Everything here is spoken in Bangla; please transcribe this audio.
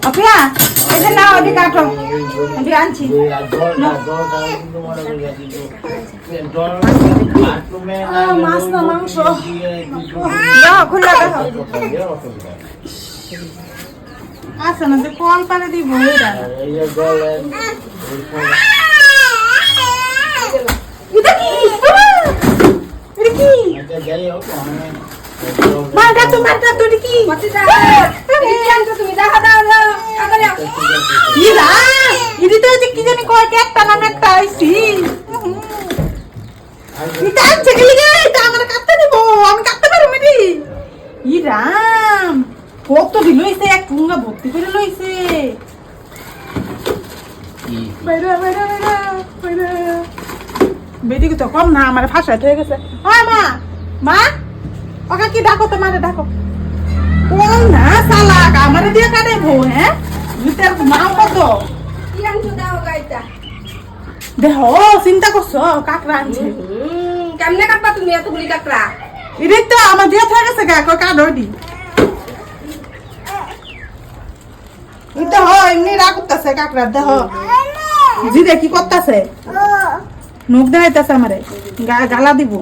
অপিয়া এটা না ওদি কাটো আমি আনছি মাছ না মাংস দাও খুলে দাও আচ্ছা না যে কল পারে দিব এটা এটা কি এটা কি মারটা তো কি তুমি দেখা দাও ইরা ইদি তো যে কি জানি কয় একটা নাম একটা আইছি এটা আনছে গেলি গে এটা আমার কাটতে দিব আমি কাটতে পারব মিটি ইরাম কত দিল হইছে এক ঠুঙ্গা ভর্তি করে লইছে বাইরে বেটি কি তো কম না আমার ফাঁসাইতে হয়ে গেছে মা ওকে কি ডাকো তোমারে ডাকো কোন না সালাক আমারে দিয়ে কাটে বউ হ্যাঁ ভিতর নাও কত কি আনছো দাও গাইতা দেহ চিন্তা করছো কাকড়া আনছে কেমনে কাটবা তুমি এতগুলি কাকড়া এরে তো আমার দিয়ে হয়ে গেছে গা কই কাটো দি এটা হয় এমনি রাখতাছে কাকড়া দেহ জি দেখি করতাছে মুখ দেখাইতাছে আমারে গালা দিব